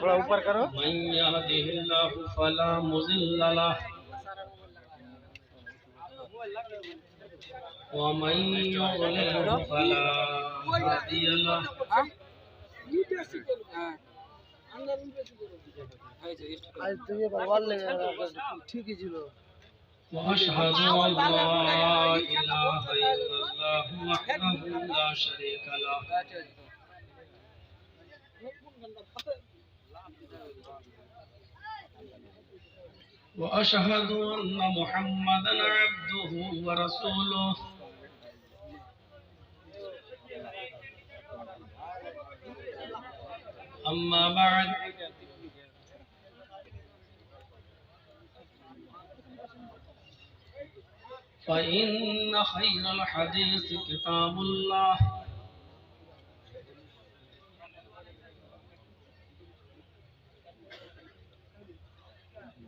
थोड़ा ऊपर करो। मन यहदिहिल्लाहु फला मुज़िल्ल लहु व मन युज़लिल्हु फला हादिय लहु। ठीक है जी। वअशहदु अल्ला इलाहा इल्लल्लाहु वहदहु ला शरीका लहु वअशहदु अन्ना मुहम्मदन अब्दुहु व रसूलुहु। अम्मा बअद फ़इन्न खैरल हदीस किताबुल्लाह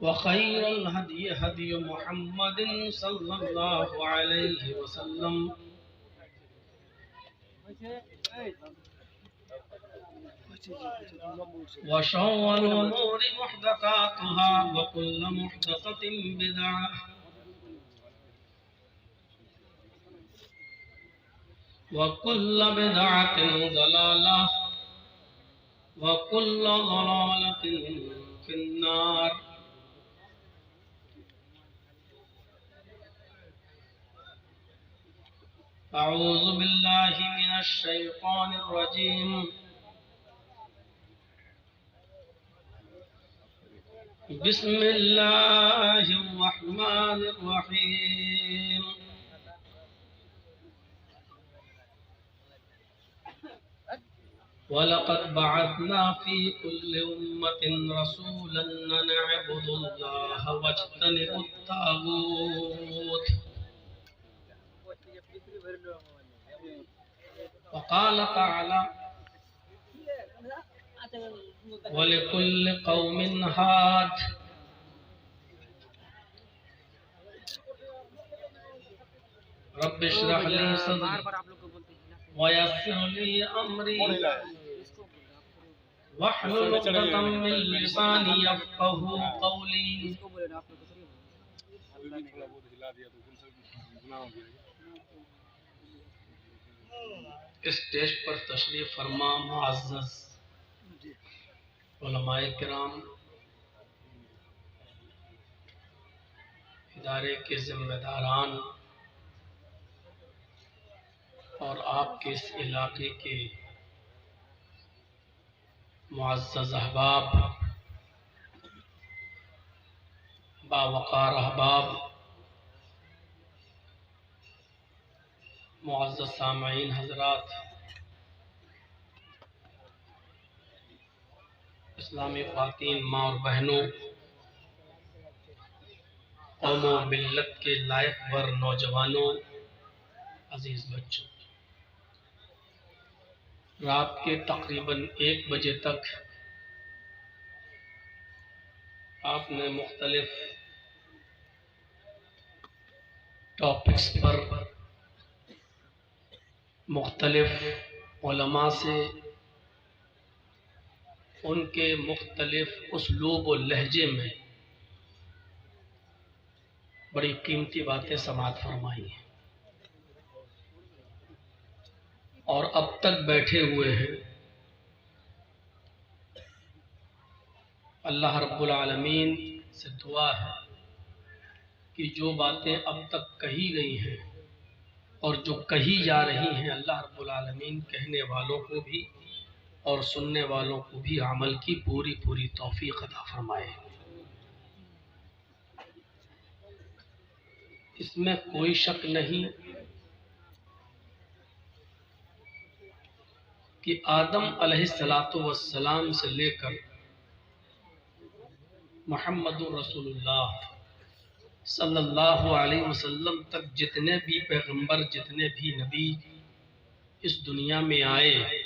व खैरल हदी हदी मुहम्मदिन सल्लल्लाहु अलैहि वसल्लम व शर्रल उमूरि मुहदसातुहा व कुल्लु मुहदसतिन बिदअह व कुल्लु बिदअतिन दलालह व कुल्लु दलालतिन फिन्नार। अऊज़ु बिल्लाहि मिनश शैतानिर रजीम। बिस्मिल्लाहिर रहमानिर रहीम। वलक़द बअसना फ़ी कुल्लि उम्मतिन रसूलन अन अअ्बुदुल्लाह वज्तनिबुत ताग़ूत। वक़ाल तआला वलिकुल्लि क़ौमिन हाद। रब्बि इश्रह ली सदरी वयस्सिर ली अमरी वहलुल उक़दतम मिन लिसानी यफ़क़हू क़ौली। इस स्टेज पर तशरीफ फरमा मुअज़्ज़ज़ उलमाए किराम, इदारे के जिम्मेदारान और आपके इस इलाके के मुअज़्ज़ज़ अहबाब, बावक़ार अहबाब, मुअज़्ज़ज़ सामईन हज़रात, इस्लामी ख़वातीन, माँ और बहनों, कौम और मिल्लत के लायक वर नौजवानों, अजीज़ बच्चों, रात के तकरीबन 1 बजे तक आपने मुख्तलिफ टॉपिक्स पर मुख्तलिफ उलमा से उनके मुख्तलिफ उसलूब और लहजे में बड़ी कीमती बातें समाअत फरमाई हैं और अब तक बैठे हुए हैं। अल्लाह रब्बुल आलमीन से दुआ है कि जो बातें अब तक कही गई हैं और जो कही जा रही हैं, अल्लाह रब्बुल आलमीन कहने वालों को भी और सुनने वालों को भी अमल की पूरी पूरी तौफीक अता फरमाए। इसमें कोई शक नहीं कि आदम अलैहिस्सलातु वस्सलाम से लेकर मुहम्मदुर रसूलुल्लाह सल्लल्लाहु अलैहि वसल्लम तक जितने भी पैगंबर, जितने भी नबी इस दुनिया में आए,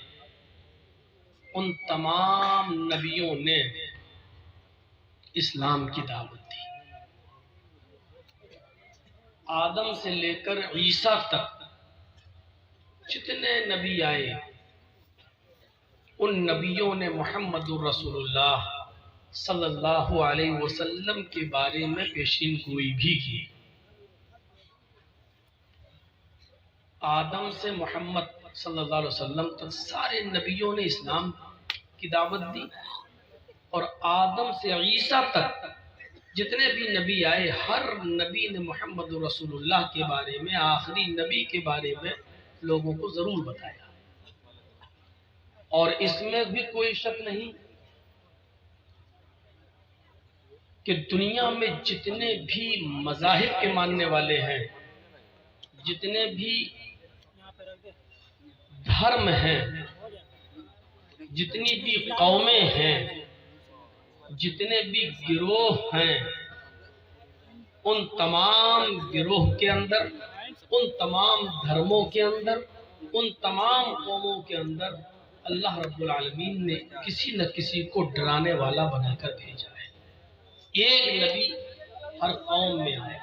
उन तमाम नबियों ने इस्लाम की दावत दी। आदम से लेकर ईसा तक जितने नबी आए, उन नबियों ने मुहम्मदुर रसूलुल्लाह सल्लल्लाहु अलैहि वसल्लम के बारे में पेशीन गोई भी की। आदम से मोहम्मद सल्लल्लाहु अलैहि वसल्लम तक सारे नबियों ने इस्लाम की दावत दी, और आदम से ईसा तक जितने भी नबी आए, हर नबी ने मोहम्मद रसूलुल्लाह के बारे में, आखिरी नबी के बारे में लोगों को जरूर बताया। और इसमें भी कोई शक नहीं कि दुनिया में जितने भी मज़ाहिब के मानने वाले हैं, जितने भी धर्म हैं, जितनी भी कौमें हैं, जितने भी गिरोह हैं, उन तमाम गिरोह के अंदर, उन तमाम धर्मों के अंदर, उन तमाम कौमों के अंदर अल्लाह रब्बुल आलमीन ने किसी न किसी को डराने वाला बनाकर भेजा है। एक नबी हर कौम में आया,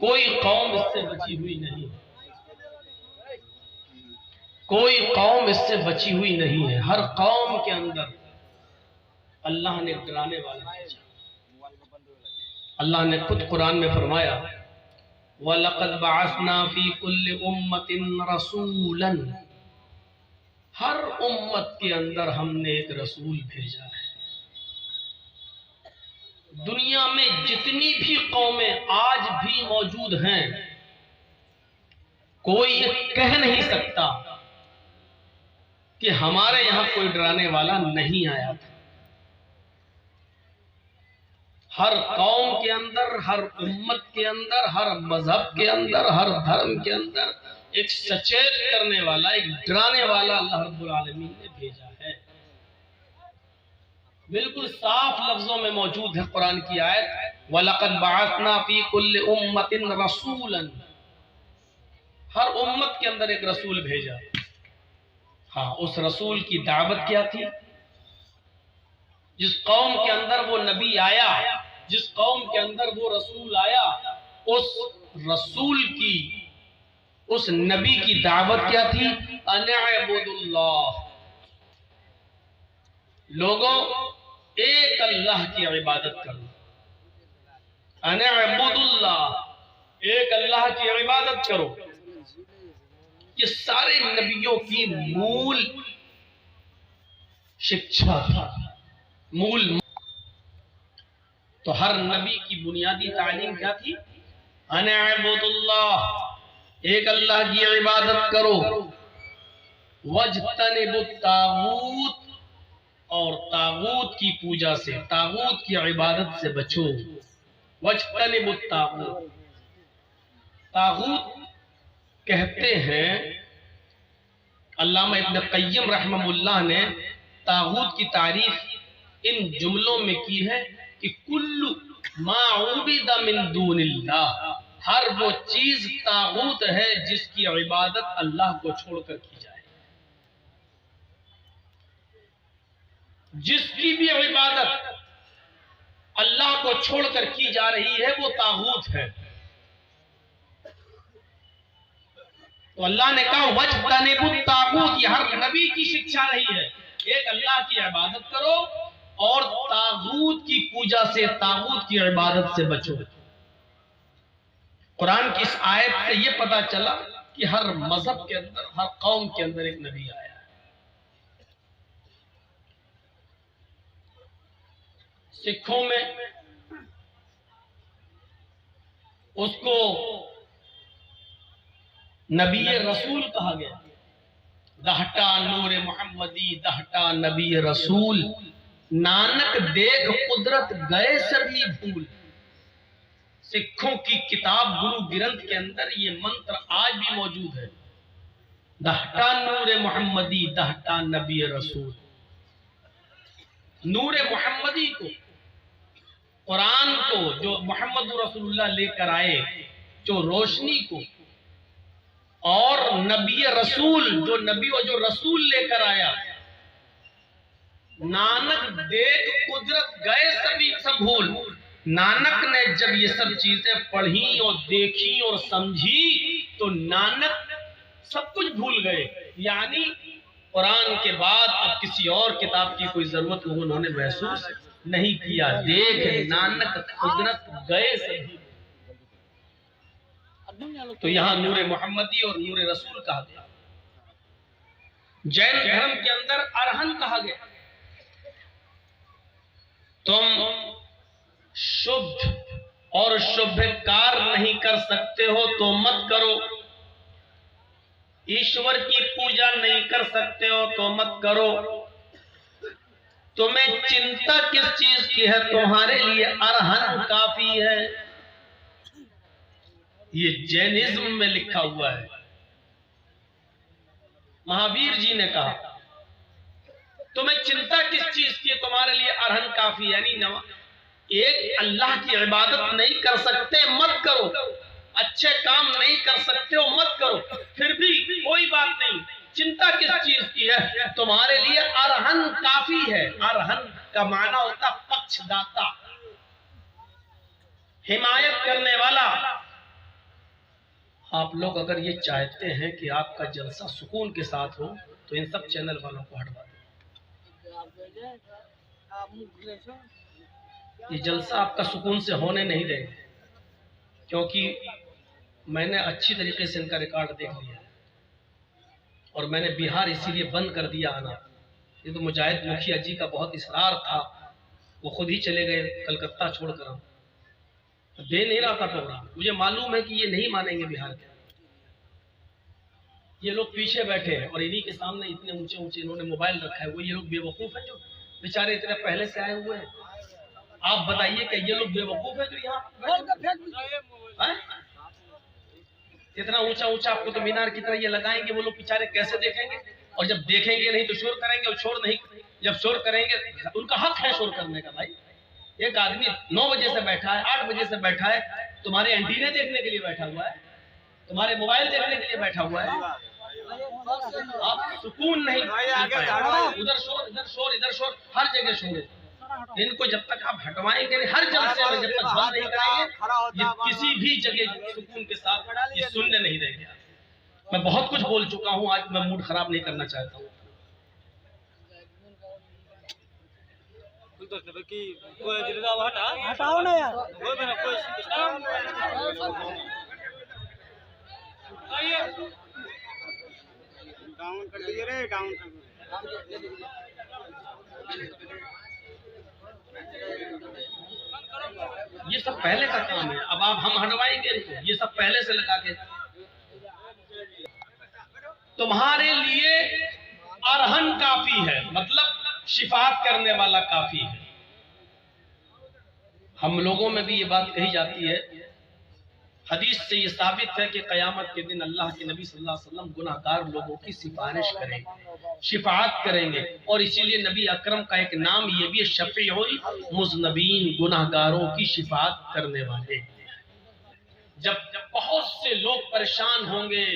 कोई कौम इससे बची हुई नहीं, कोई कौम इससे बची हुई नहीं है। हर कौम के अंदर अल्लाह ने डराने वाला भेजा। अल्लाह ने खुद कुरान में फरमाया, वलक़द बअसना फी कुल्लि उम्मतिन रसूलन, हर उम्मत के अंदर हमने एक रसूल भेजा है। दुनिया में जितनी भी कौमें आज भी मौजूद हैं, कोई ये कह नहीं सकता कि हमारे यहां कोई डराने वाला नहीं आया था। हर कौम के अंदर, हर उम्मत के अंदर, हर मजहब के अंदर, हर धर्म के अंदर एक सचेत करने वाला, एक डराने वाला अल्लाह रब्बुल आलमीन ने भेजा है। बिल्कुल साफ लफ्जों में मौजूद है कुरान की आयत, वलक़द बअसना फी कुल्लि उम्मतिन रसूलन, हर उम्मत के अंदर एक रसूल भेजा। हाँ, उस रसूल की दावत क्या थी? जिस कौम के अंदर वो नबी आया, जिस कौम के अंदर वो रसूल आया, उस रसूल की, उस नबी की दावत क्या थी? अनअबुदुल्लाह, लोगों एक अल्लाह की इबादत करो। अनअबुदुल्लाह, एक अल्लाह की इबादत करो। ये सारे नबियों की मूल शिक्षा था, मूल। तो हर नबी की बुनियादी तालीम क्या थी? अनअबुदुल्लाह, एक अल्लाह की इबादत करो। वज्तनिबुत तागूत, और तागूत की पूजा से, तागूत की इबादत से बचो। वज्तनिबुत तागूत, तागूत कहते हैं, अल्लामा इब्न क़य्यिम रहमहुल्लाह ने तागूत की तारीफ इन जुमलों में की है कि कुल्लु मा उबिदा मिन दूनिल्लाह, हर वो चीज तागूत है जिसकी इबादत अल्लाह को छोड़कर की जाए। जिसकी भी इबादत अल्लाह को छोड़कर की जा रही है वो तागूत है। तो अल्लाह ने कहा वज्तनिबुत तागूत, ये हर नबी की शिक्षा रही है, एक अल्लाह की इबादत करो और तागूत की पूजा से, तागूत की इबादत से बचो। कुरान की इस आयत से ये पता चला कि हर मजहब के अंदर, हर कौम के अंदर एक नबी आया है। सिखों में उसको नबी रसूल कहा गया। दहटा नूर मोहम्मदी, दहटा नबी रसूल, नानक देख कुदरत गए सभी भूल। सिखों की किताब गुरु ग्रंथ के अंदर ये मंत्र आज भी मौजूद है। दहटा नूर मोहम्मदी, दहटा नबी रसूल। नूर मोहम्मदी को, कुरान को, जो मोहम्मद रसूलुल्लाह लेकर आए, जो रोशनी को, और नबी रसूल, जो नबी और जो रसूल लेकर आया। नानक देख कुदरत गए सभी सब भूल। नानक ने जब ये सब चीजें पढ़ी और देखी और समझी तो नानक सब कुछ भूल गए। यानी कुरान के बाद अब किसी और किताब की कोई जरूरत उन्होंने महसूस नहीं किया। देख नानक कुदरत गए सभी। तो यहाँ नूरे मोहम्मदी और नूरे रसूल कहा गया। जैन धर्म के अंदर अरहन कहा गया। तुम शुभ और शुभ कार्य नहीं कर सकते हो तो मत करो। ईश्वर की पूजा नहीं कर सकते हो तो मत करो। तुम्हें चिंता किस चीज की है, तुम्हारे लिए अरहन काफी है। ये जैनिज्म में लिखा हुआ है। महावीर जी ने कहा तुम्हें चिंता किस चीज की है, तुम्हारे लिए अरहन काफी। यानी एक अल्लाह की इबादत नहीं कर सकते मत करो, अच्छे काम नहीं कर सकते हो मत करो, फिर भी कोई बात नहीं, चिंता किस चीज की है, तुम्हारे लिए अरहन काफी है। अरहन का माना होता पक्षदाता, हिमायत करने वाला। आप लोग अगर ये चाहते हैं कि आपका जलसा सुकून के साथ हो तो इन सब चैनल वालों को हटवा दें। ये जलसा आपका सुकून से होने नहीं देंगे, क्योंकि मैंने अच्छी तरीके से इनका रिकॉर्ड देख लिया और मैंने बिहार इसीलिए बंद कर दिया आना। ये तो मुजाहिद मुखिया जी का बहुत इसरार था, वो खुद ही चले गए कलकत्ता छोड़कर, दे नहीं रहा था प्रोग्राम। मुझे मालूम है कि ये नहीं मानेंगे बिहार के। ये लोग पीछे बैठे हैं और इन्हीं के सामने इतने ऊंचे ऊंचे इन्होंने मोबाइल रखा है। वो ये लोग बेवकूफ हैं जो बेचारे इतने पहले से आए हुए हैं। आप बताइए कि ये लोग बेवकूफ है जो यहाँ इतना ऊंचा ऊंचा आपको तो मीनार की तरह ये लगाएंगे, वो लोग बेचारे कैसे देखेंगे? और जब देखेंगे नहीं तो शोर करेंगे, और शोर नहीं, जब शोर करेंगे उनका हक है शोर करने का। भाई एक आदमी 9 बजे से बैठा है, 8 बजे से बैठा है, तुम्हारे एंटीने देखने के लिए बैठा हुआ है, तुम्हारे मोबाइल देखने के लिए बैठा हुआ है। आप सुकून नहीं, उधर शोर इधर शोर इधर शोर, हर जगह शोर है। इनको जब तक आप हटवाएंगे नहीं, हर जलसे में जब तक बंद नहीं कराएंगे, ये किसी भी जगह सुकून के साथ ये सुनने नहीं देंगे। मैं बहुत कुछ बोल चुका हूँ, आज मैं मूड खराब नहीं करना चाहता हूँ। हटाओ ना यार। डाउन कर दिए रे, डाउन कर। ये सब पहले का काम है, अब आप हम हटवाएंगे नहीं, ये सब पहले से लगा के। तुम्हारे लिए अरहन काफी है, मतलब शिफात करने वाला काफी है। हम लोगों में भी ये बात कही जाती है, हदीस से ये साबित है कि क़यामत के दिन अल्लाह के नबी सल्लल्लाहु अलैहि वसल्लम गुनाहगार लोगों की सिफारिश करेंगे, शिफात करेंगे। और इसीलिए नबी अकरम का एक नाम ये भी शफीउल मुज़नबीन, गुनाहगारों की शिफात करने वाले। जब बहुत से लोग परेशान होंगे,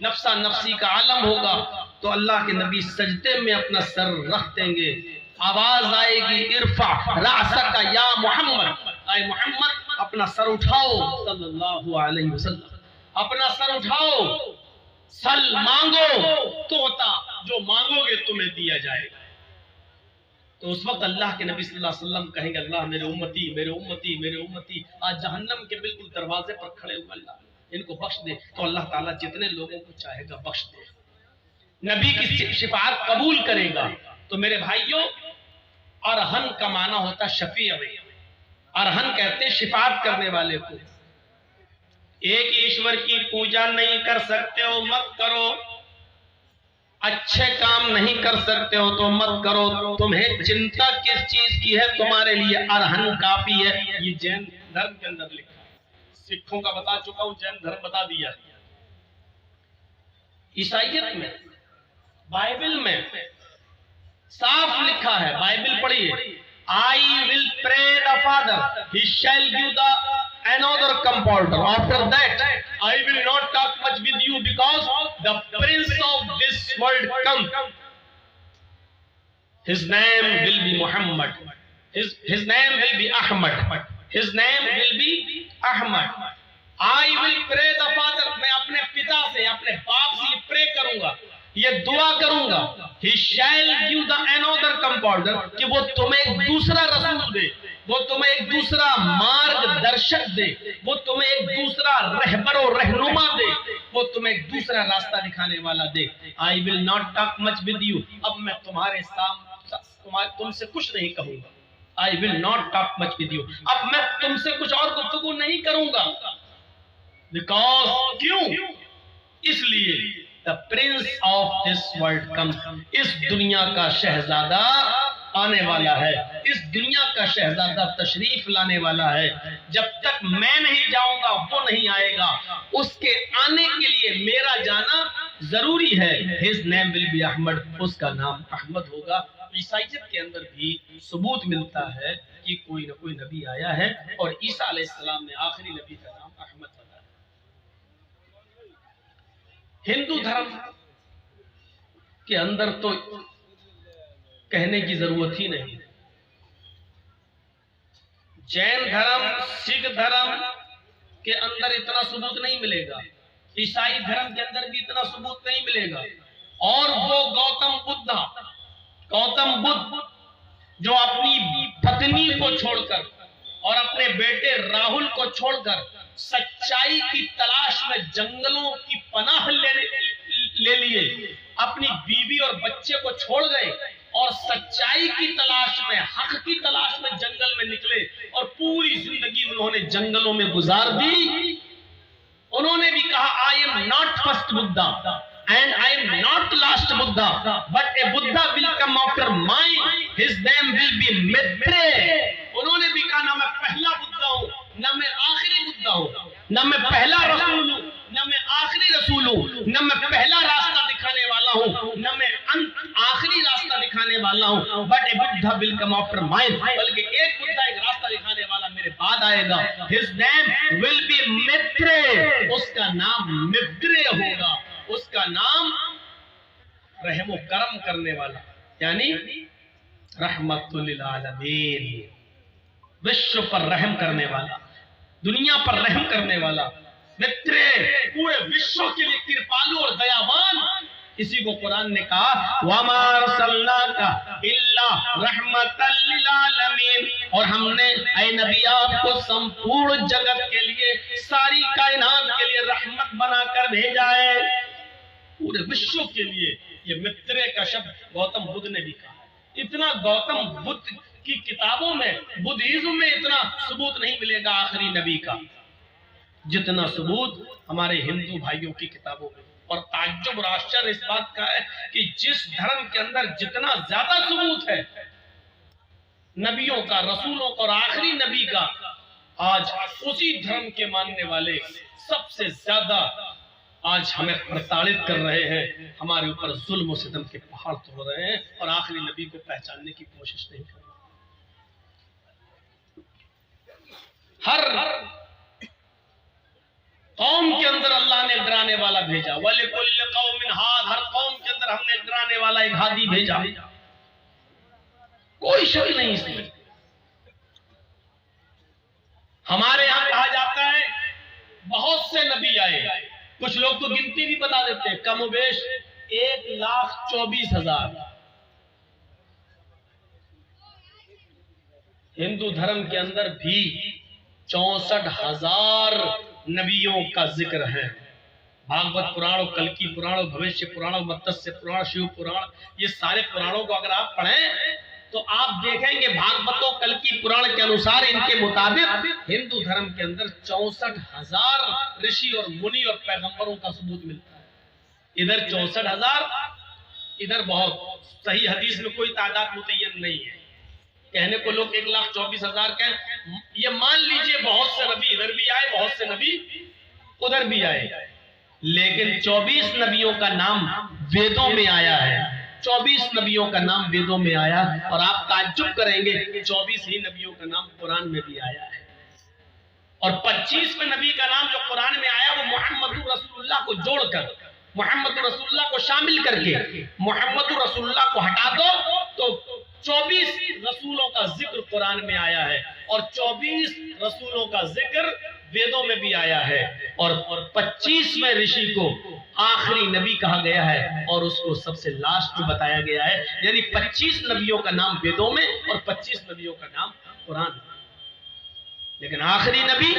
नफ्सा नफ्सी का आलम होगा, तो अल्लाह के नबी सजदे में अपना सर रख देंगे, आवाज आएगी इरफा रासका या मोहम्मद, आए मोहम्मद अपना सर उठाओ, सल्लल्लाहु अलैहि वसल्लम, अपना सर उठाओ, सल मांगो तो होता, जो मांगोगे तुम्हें दिया जाएगा। तो उस वक्त अल्लाह के नबी सल्लल्लाहु अलैहि वसल्लम कहेंगे, अल्लाह मेरे उम्मती मेरे उम्मती मेरे उम्मती आज जहन्नम के बिल्कुल दरवाजे पर खड़े हुए, अल्लाह इनको बख्श दे। तो अल्लाह ताला जितने लोगों को चाहेगा बख्श दे, नबी की शिफात कबूल करेगा। तो मेरे भाइयों, अरहन का माना होता शफी। अरहन कहते हैं शिफात करने वाले को। एक ईश्वर की पूजा नहीं कर सकते हो मत करो, अच्छे काम नहीं कर सकते हो तो मत करो, तुम्हें चिंता किस चीज की है, तुम्हारे लिए अरहन काफी है। ये जैन धर्म के अंदर लिखा है, सिखों का बता चुका हूं, जैन धर्म बता दिया। ईसाइयत में, बाइबल में साफ लिखा है, बाइबल पढ़िए, I will pray the Father, He shall give the another comforter. After that, I will not talk much with you because the prince of this world come. His name will be Muhammad. His name will be Ahmad. His name will be Ahmad. I will pray the Father. मैं अपने पिता से, अपने बाप से ये pray करूंगा, ये दुआ करूंगा He shall give the another compounder, कि वो तुम्हें एक दूसरा रसूल दे, वो तुम्हें एक दूसरा मार्गदर्शक दे, वो तुम्हें एक दूसरा रहबर और रहनुमा दे, वो तुम्हें एक दूसरा रास्ता दिखाने वाला दे। I will not talk much with you, अब मैं तुमसे कुछ नहीं कहूंगा। I will not talk much with you, अब मैं तुमसे कुछ और गुफ्तगू नहीं करूंगा। Because क्यों? इसलिए The prince of this world comes, इस दुनिया का शहजादा आने वाला है, इस दुनिया का शहजादा तशरीफ लाने वाला है। जब तक मैं नहीं जाऊंगा वो नहीं आएगा, उसके आने के लिए मेरा जाना जरूरी है। His name will be Ahmad, उसका नाम अहमद होगा। ईसाईयत के अंदर भी सबूत मिलता है कि कोई ना कोई नबी आया है और ईसा अलैहिस्सलाम ने आखिरी नबी का नाम अहमद बताया। हिंदू धर्म के अंदर तो कहने की जरूरत ही नहीं। जैन धर्म, सिख धर्म के अंदर इतना सबूत नहीं मिलेगा, ईसाई धर्म के अंदर भी इतना सबूत नहीं मिलेगा। और वो गौतम बुद्ध जो अपनी पत्नी को छोड़कर और अपने बेटे राहुल को छोड़कर सच्चाई की तलाश में जंगलों की पनाह ले लिए, अपनी बीवी और बच्चे को छोड़ गए और सच्चाई की तलाश में, हक की तलाश में जंगल में निकले और पूरी जिंदगी उन्होंने जंगलों में गुजार दी। उन्होंने भी कहा I am not first Buddha and I am not last Buddha, but a Buddha will come after mine, his name will be Maitreya। उन्होंने भी कहा ना मैं पहला बुद्धा हूँ, ना मैं आखिरी बुद्धा हूँ, ना मैं पहला रसूल हूँ, ना मैं आखिरी रसूल हूँ, ना मैं पहला रास्ता दिखाने वाला हूँ, ना मैं आखिरी रास्ता दिखाने वाला हूँ। But A Buddha will come after mine, बल्कि एक बुद्धा, एक रास्ता दिखाने वाला मेरे बाद आएगा। His name will be Maitreya, उसका नाम मैत्रेय होगा, उसका नाम रहमो करम करने वाला, यानी रहमतुल लिल आलमीन, विश्व पर रहम करने वाला, दुनिया पर रहम करने वाला, मैत्रेय, पूरे विश्व के लिए कृपालु और दयावान। इसी को कुरान ने कहा वमा अरसलनाका इल्ला रहमतल लिल आलमीन, और हमने ऐ नबी आपको संपूर्ण जगत के लिए, सारी कायनात के लिए रहमत बनाकर भेजा है, पूरे विश्व के लिए। ये मैत्रेय का शब्द गौतम बुद्ध ने भी कहा। इतना गौतम बुद्ध की किताबों में, बुद्धिज्म में इतना सबूत नहीं मिलेगा आखिरी नबी का, जितना सबूत हमारे हिंदू भाइयों की किताबों में। और ताज्जुब और आश्चर्य इस बात का है कि जिस धर्म के अंदर जितना ज्यादा सबूत है नबियों का, रसूलों का और आखिरी नबी का, आज उसी धर्म के मानने वाले सबसे ज्यादा आज हमें प्रताड़ित कर रहे हैं, हमारे ऊपर जुल्म और सितम के पहाड़ तोड़ रहे हैं और आखिरी नबी को पहचानने की कोशिश नहीं कर रहे। हर कौम के अंदर अल्लाह ने डराने वाला भेजा, वलिकुल्लि कौमिन हाद, हर कौम के अंदर हमने डराने वाला एक हादी भेजा, कोई शक नहीं इसमें। हमारे यहां कहा जाता है बहुत से नबी आए, कुछ लोग तो गिनती भी बता देते हैं, कमोबेश 1,24,000। हिंदू धर्म के अंदर भी 64,000 नबियों का जिक्र है। भागवत पुराण, कल्की पुराण, भविष्य पुराण, मत्स्य पुराण, शिव पुराण, ये सारे पुराणों को अगर आप पढ़ें तो आप देखेंगे भागवतों कल्की पुराण के अनुसार, इनके मुताबिक हिंदू धर्म के अंदर 64,000 ऋषि और मुनि और पैगंबरों का सबूत मिलता है। इधर 64,000, इधर बहुत सही हदीस में कोई तादाद मुतय्यन नहीं है। कहने को लोग 1,24,000 कहें, ये मान लीजिए बहुत से नबी इधर भी आए, बहुत से नबी उधर भी आए, लेकिन 24 नबियों का नाम वेदों में आया है। 24 नबियों का नाम वेदों में आया, और आप ताज्जुब करेंगे 24 ही नबियों का नाम कुरान में भी आया है। और 25वें नबी का नाम जो कुरान में आया वो मोहम्मद रसूलुल्लाह को जोड़कर, मोहम्मद रसूलुल्लाह को शामिल करके, मोहम्मद रसूलुल्लाह को हटा दो तो 24 रसूलों का जिक्र कुरान में आया है, और 24 रसूलों का जिक्र वेदों में भी आया है। और 25वें ऋषि को आखिरी नबी कहा गया है और उसको सबसे लास्ट में बताया गया है। यानी 25 नबियों का नाम वेदों में और 25 नबियों का नाम कुरान में, लेकिन आखिरी नबी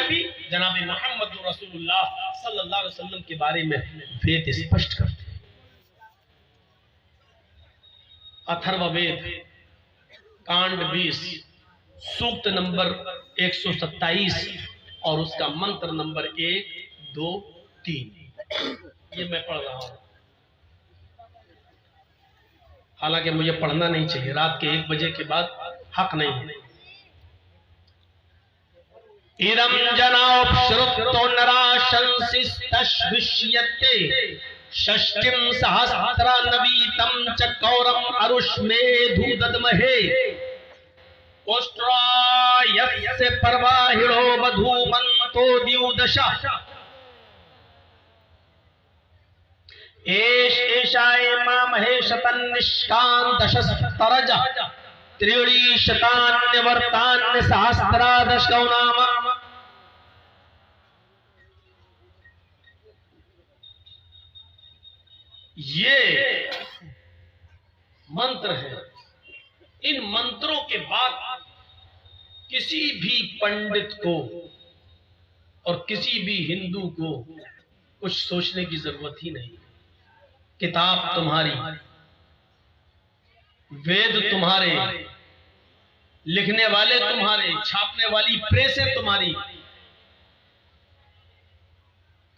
जनाब मोहम्मद रसूलुल्लाह सल्लल्लाहु अलैहि वसल्लम के बारे में वेद स्पष्ट करते हैं। अथर्ववेद कांड 20 सूक्त नंबर 127 और उसका मंत्र नंबर 1, 2, 3 ये मैं पढ़ रहा हूं। हालांकि मुझे पढ़ना नहीं चाहिए, रात के 1 बजे के बाद हक नहीं है। इदं जनाप्सृतो नराशंसिस्तश्विष्यते षष्टिं सहस्रानवीतं च कौरम अरुष्मेधु दद्महे ओष्ट्रायस्य परवाहिणो मधुमन्तो द्युदशा एषाय महेशतन्निष्कान्तशस्तरज त्रीणि शतान्यवर्तान्य सहस्रादशौ नाम। ये मंत्र है। इन मंत्रों के बाद किसी भी पंडित को और किसी भी हिंदू को कुछ सोचने की जरूरत ही नहीं। किताब तुम्हारी, वेद तुम्हारे, लिखने वाले तुम्हारे, छापने वाली प्रेसें तुम्हारी,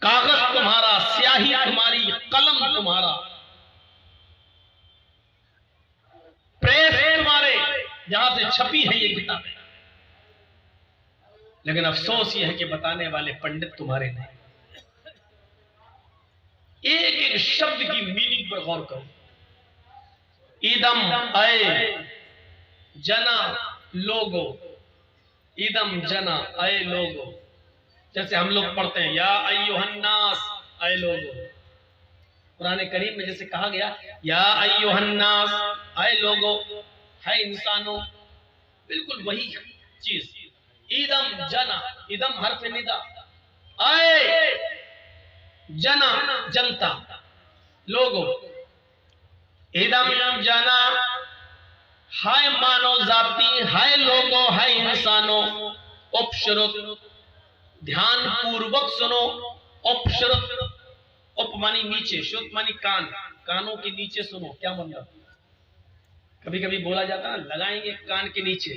कागज तुम्हारा, स्याही तुम्हारी, कलम तुम्हारा, प्रेस तुम्हारे जहां से छपी है ये किताबें। लेकिन अफसोस यह है कि बताने वाले पंडित तुम्हारे नहीं। एक एक शब्द की मीनिंग पर गौर करो। इदम अय जना लोगो, इदम जना अय लोगो। जैसे हम लोग पढ़ते हैं या अय्युहन्नास अय लोगो। कुरान करीम में जैसे कहा गया या अय्युहन्नास अय लोगो, है इंसानों, बिल्कुल वही चीज। इदम जना, इदम हर्फ निदा, अय जना जनता, लोगो, इदम जना हाय मानव जाति, हाय लोगो, हाय इंसानों। उपश्रुत, ध्यान पूर्वक सुनो। उपश्रुत, उप मानी नीचे, श्रुत मानी कान, कानों के नीचे सुनो। क्या मतलब? कभी कभी बोला जाता है लगाएंगे कान के नीचे,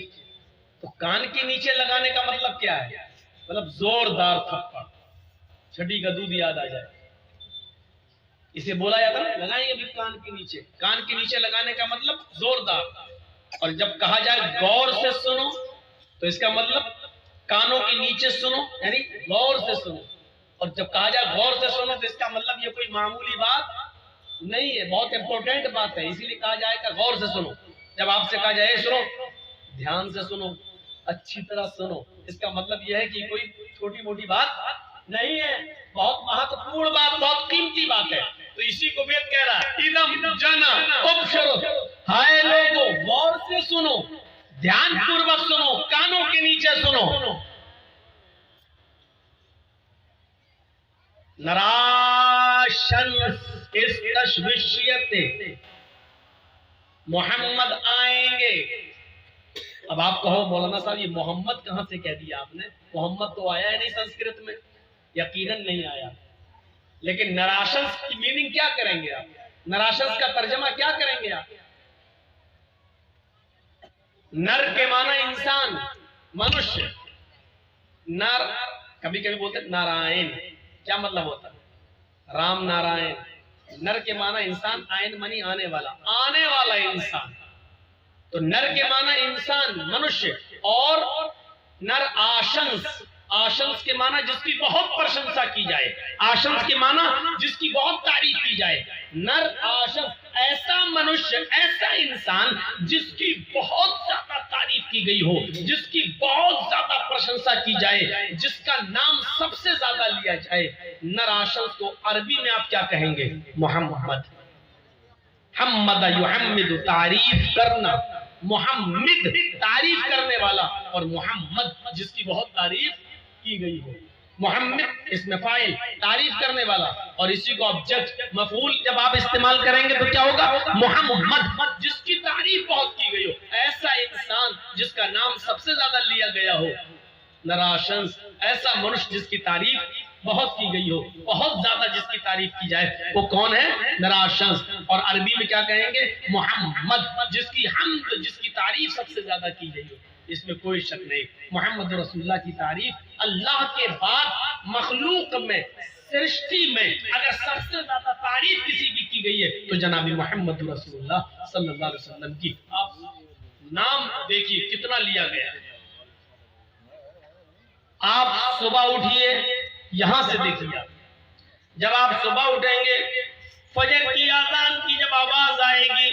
तो कान के नीचे लगाने का मतलब क्या है? मतलब जोरदार थप्पड़, छठी का दूध याद आ जाए, इसे बोला जाता है लगाएंगे भी कान के नीचे। कान के नीचे लगाने का मतलब जोरदार। और जब कहा जाए गौर से सुनो, तो इसका मतलब कानों के नीचे सुनो, यानी गौर से सुनो। और जब कहा जाए गौर से सुनो, तो इसका मतलब ये कोई मामूली बात नहीं है, बहुत इंपॉर्टेंट बात है, इसीलिए कहा जाएगा गौर से सुनो। जब आपसे कहा जाए सुनो, ध्यान से सुनो, अच्छी तरह सुनो, इसका मतलब यह है कि कोई छोटी मोटी बात नहीं है, बहुत महत्वपूर्ण बात, बहुत कीमती बात है। तो इसी को वेद कह रहा है इदम जना उपश्रुत, हाय लोगो गौर से सुनो, ध्यान पूर्वक सुनो, कानों के नीचे सुनो। नराशंसिस्तश्विष्यते, मोहम्मद आएंगे। अब आप कहो मौलाना साहब ये मोहम्मद कहां से कह दिया आपने? मोहम्मद तो आया है नहीं संस्कृत में, यकीनन नहीं आया। लेकिन नराशंस की मीनिंग क्या करेंगे आप? नराशंस का तर्जमा क्या करेंगे आप? नर के माना इंसान, मनुष्य। नर, कभी कभी बोलते नारायण, क्या मतलब होता है? राम नारायण। नर के माना इंसान, आयन मानी आने वाला, आने वाला इंसान। तो नर के माना इंसान, मनुष्य। और नर आशंस, आशंस के माना जिसकी बहुत प्रशंसा की जाए, आशंस के माना जिसकी बहुत तारीफ की जाए। नर आशंस, ऐसा मनुष्य, ऐसा इंसान जिसकी बहुत ज्यादा तारीफ की गई हो, जिसकी बहुत ज्यादा प्रशंसा की जाए, जिसका नाम सबसे ज्यादा लिया जाए। नर आशंस को अरबी में आप क्या कहेंगे? मोहम्मद। हम्मद युहम्मिदु, तारीफ करना, मुहम्मिद तारीफ करने वाला, और मोहम्मद जिसकी बहुत तारीफ की गई हो। मोहम्मद इसमें फाइल, तारीफ करने वाला, और इसी को ऑब्जेक्ट मफूल जब आप इस्तेमाल करेंगे तो क्या होगा? मोहम्मद, जिसकी तारीफ बहुत की गई हो, ऐसा इंसान जिसका नाम सबसे ज्यादा लिया गया हो। नराशंस, ऐसा मनुष्य जिसकी तारीफ बहुत की गई हो, बहुत ज्यादा जिसकी तारीफ की जाए, वो कौन है? नराशंस। और अरबी में क्या कहेंगे? मोहम्मद, जिसकी हमद, जिसकी तारीफ सबसे ज्यादा की गई हो। इसमें कोई शक नहीं, मोहम्मद रसूलुल्लाह की तारीफ अल्लाह के बाद मखलूक में, सृष्टि में अगर सबसे ज्यादा तारीफ किसी की गई है तो जनाबी मोहम्मद रसूलुल्लाह सल्लल्लाहु अलैहि वसल्लम की। आप नाम देखिए कितना लिया गया है। आप सुबह उठिए, यहां से देखिए, जब आप सुबह उठेंगे, फजर की आजान की जब आवाज आएगी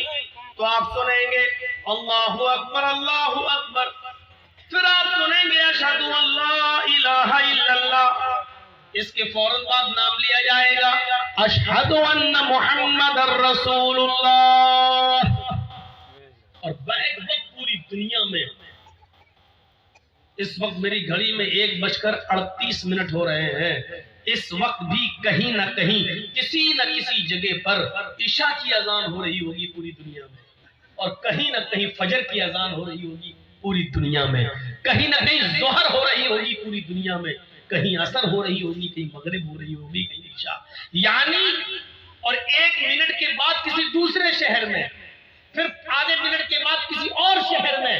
तो आप सुनेंगे अल्लाहु अकबर, अल्लाहु अकबर। फिर आप सुनेंगे अशहदु अल्ला इलाहा इल्लल्लाह। इसके फौरन बाद नाम लिया जाएगा अशहदु अन्ना मुहम्मदर रसूलुल्लाह। और बैक वक्त पूरी दुनिया में, इस वक्त मेरी घड़ी में 1:38 हो रहे हैं, इस वक्त भी कहीं ना कहीं किसी न किसी जगह पर इशा की अजान हो रही होगी पूरी दुनिया में, और कहीं ना कहीं फजर की अजान हो रही होगी पूरी दुनिया में, कहीं ना कहीं जोहर हो रही होगी पूरी दुनिया में, कहीं असर हो रही होगी, कहीं मगरिब हो रही होगी, कहीं इशा। यानी और 1 मिनट के बाद किसी दूसरे शहर में, फिर आधे मिनट के बाद किसी और शहर में।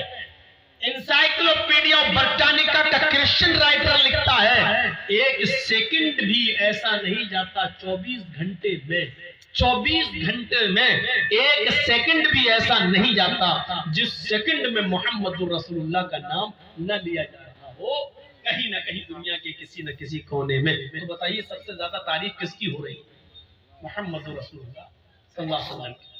एनसाइक्लोपीडिया ब्रिटानिका का क्रिश्चियन राइटर लिखता है 1 सेकंड भी ऐसा नहीं जाता 24 घंटे में, 24 घंटे में 1 सेकंड भी ऐसा नहीं जाता जिस सेकंड में मोहम्मद रसूलुल्लाह का नाम न लिया जा रहा हो कहीं ना कहीं दुनिया के किसी न किसी कोने में। तो बताइए सबसे ज्यादा तारीफ किसकी हो रही? मोहम्मद रसूलुल्लाह सल्लल्लाहु अलैहि वसल्लम।